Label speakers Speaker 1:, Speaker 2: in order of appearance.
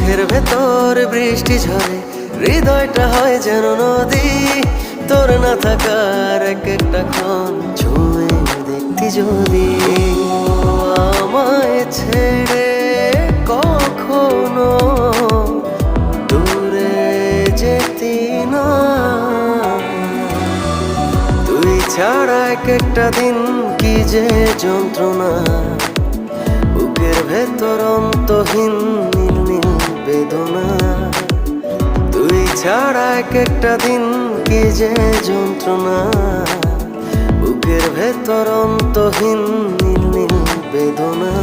Speaker 1: বুকের ভেতর বৃষ্টি ঝরে, হৃদয়টা হয় যেন নদী। তোর না থাকার এক একটা ক্ষণ ছুঁয়ে দেখতি যদি। আমায় ছেড়ে কখনো দূরে যেতি না, তুই ছাড়া এক একটা দিন কি যে যন্ত্রণা। বুকের ভেতর অন্তহীন নীল নীল বেদনা, তুই ছাড়া এক একটা দিন কি যে যন্ত্রণা। বুকের ভেতর অন্তহীন নীল নীল বেদনা।